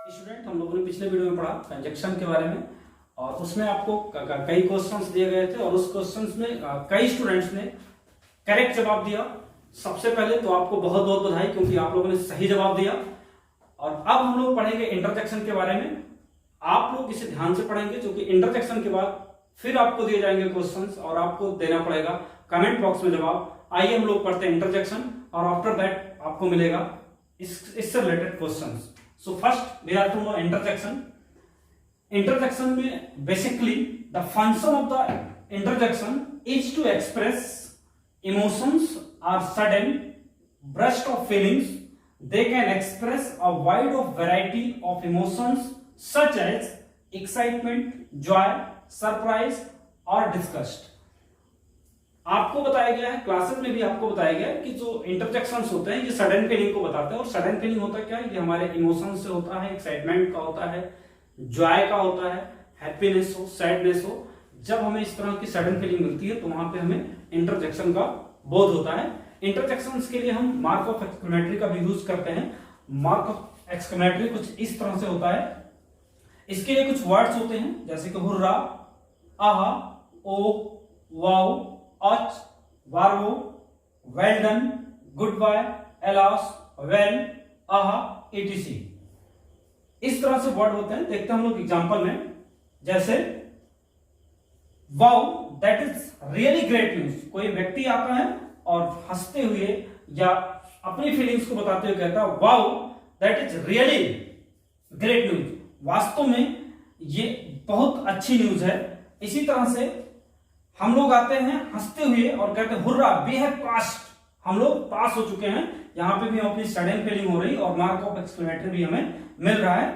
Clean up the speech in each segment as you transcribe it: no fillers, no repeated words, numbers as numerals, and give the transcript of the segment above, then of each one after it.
Student, हम लोगों ने पिछले वीडियो में पढ़ा कंजक्शन के बारे में और उसमें आपको कई क्वेश्चंस दिए गए थे और उस क्वेश्चंस में कई स्टूडेंट्स ने करेक्ट जवाब दिया। सबसे पहले तो आपको बहुत बहुत बधाई, क्योंकि आप लोगों ने सही जवाब दिया। और अब हम लोग पढ़ेंगे इंटरजेक्शन के बारे में। आप लोग इसे ध्यान से पढ़ेंगे, क्योंकि इंटरजेक्शन के बाद फिर आपको दिए जाएंगे क्वेश्चंस और आपको देना पड़ेगा कमेंट बॉक्स में जवाब। आइए हम लोग पढ़ते हैं इंटरजेक्शन और आफ्टर दैट आपको मिलेगा इससे related questions. So first we have to know interjection. Interjection में basically the function of the interjection is to express emotions or sudden burst of feelings. They can express a wide of variety of emotions such as excitement, joy, surprise or disgust. आपको बताया गया है, classes में भी आपको बताया गया है कि जो इंटरजेक्शंस होते हैं ये सडन फीलिंग को बताते हैं। और सडन फीलिंग होता है क्या है? ये हमारे इमोशन से होता है, एक्साइटमेंट का होता है, जॉय का होता है, हैप्पीनेस हो, सैडनेस हो। जब हमें इस तरह की सडन फीलिंग मिलती है तो वहां पे हमें इंटरजेक्शन का बोध होता है। इंटरजेक्शंस के लिए हम मार्क ऑफ एक्सक्लेमेटरी का भी यूज करते हैं। मार्क ऑफ एक्सक्लेमेटरी कुछ इस तरह से होता है। इसके लिए कुछ वर्ड्स होते हैं जैसे कि हुर्रा, आहा, oh, wow, ouch, bravo, well done, goodbye, alas, well, aha, etc। इस तरह से वर्ड होते हैं। देखते हैं हम लोग एग्जांपल में। जैसे wow, that is really great news. कोई व्यक्ति आता है और हंसते हुए या अपनी फीलिंग्स को बताते हुए कहता है wow, that is really great news. वास्तव में ये बहुत अच्छी न्यूज है। इसी तरह से हम लोग आते हैं हंसते हुए और कहते हैं हुर्रा, वी हैव पास्ड, हम लोग पास हो चुके हैं। यहां पे भी अपनी सडन फीलिंग हो रही और मार्क ऑफ एक्सक्लेमेटरी भी हमें मिल रहा है।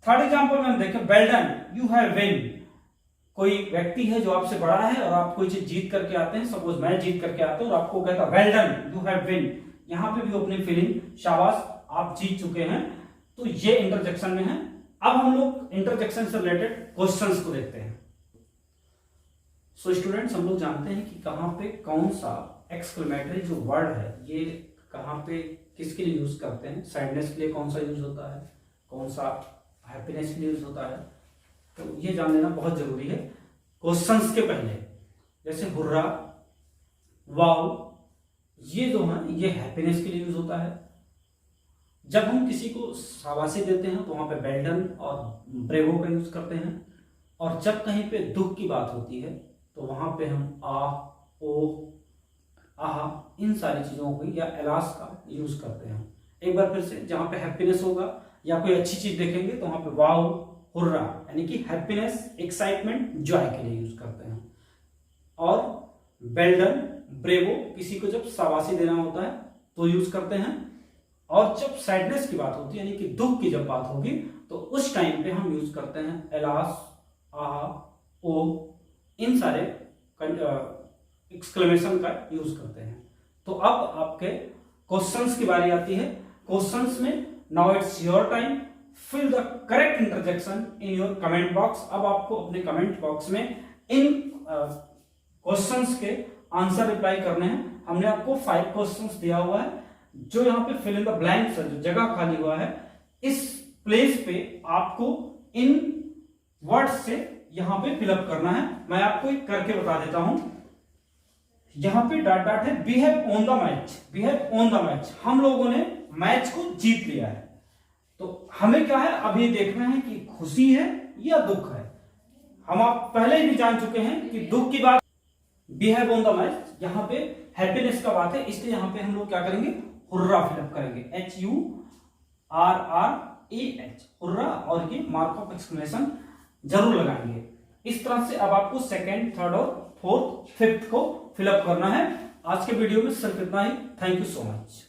थर्ड एग्जांपल में हम देखें well done, you have win. कोई व्यक्ति है जो आपसे बड़ा है और आप कोई चीज जीत करके आते हैं। सपोज मैं जीत करके आता हूं और आपको कहता well done, you have win. यहां पे भी अपनी फीलिंग, शाबाश आप जीत चुके हैं। तो ये इंटरजेक्शन में है। अब हम लोग इंटरजेक्शन से रिलेटेड क्वेश्चंस को देखते हैं। सो स्टूडेंट्स, हम लोग जानते हैं कि कहां पे कौन सा एक्सक्लेमेटरी जो वर्ड है ये कहां पे किसके लिए यूज करते हैं। सैडनेस के लिए कौन सा यूज होता है, कौन सा हैप्पीनेस के लिए यूज होता है, तो ये जान लेना बहुत जरूरी है क्वेश्चंस के पहले। जैसे हुर्रा, वाओ, ये जो है ये हैप्पीनेस के लिए यूज होता है। जब हम किसी को शाबाशी देते हैं तो वहां पे वेल डन और ब्रेवो का यूज करते हैं। और जब कहीं पे दुख की बात होती है तो वहां पे हम आ, ओ, आहा, इन सारी चीजों को या एलास का यूज करते हैं। एक बार फिर से, जहां पे हैप्पीनेस होगा या कोई अच्छी चीज देखेंगे तो वहां पे वाओ, हुर्रा, यानी कि हैप्पीनेस, एक्साइटमेंट, जॉय के लिए यूज करते हैं। और वेल डन, ब्रेवो, किसी को जब शाबाशी देना होता है तो यूज करते हैं। और जब सैडनेस की बात होती है, यानी कि दुख की जब बात होगी, तो उस टाइम पे हम यूज करते हैं एलास, आहा, ओ, इन सारे एक्सक्लेमेशन का यूज करते हैं। तो अब आपके क्वेश्चंस की बारी आती है। क्वेश्चंस में now it's your time, fill the correct interjection in your comment box. अब आपको अपने कमेंट बॉक्स में इन क्वेश्चंस के आंसर रिप्लाई करने हैं। हमने आपको 5 क्वेश्चंस दिया हुआ है। जो यहाँ पे फिल इन द ब्लैंक्स है, जो जगह खाली हुआ है, इस प्लेस पे आपको इन वर्ड्स से यहां पे फिलअप करना है। मैं आपको एक करके बता देता हूं। यहां पे डॉट डॉट है, we have won the match, we have won the match. हम लोगों ने मैच को जीत लिया है। तो हमें क्या है, अभी देखना है कि खुशी है या दुख है। हम आप पहले ही जान चुके हैं कि दुख की बात, we have won the match, यहां पे हैप्पीनेस का बात है, इसलिए यहां पे हम लोग क्या करेंगे, हुर्रा फिलअप करेंगे, HURRAH, हुर्रा। और ये मार्क ऑफ एक्सक्लेमेशन जरूर लगाएंगे। इस तरह से अब आपको सेकंड, थर्ड और फोर्थ, फिफ्थ को फिलअप करना है। आज के वीडियो में सिर्फ इतना ही। Thank you so much.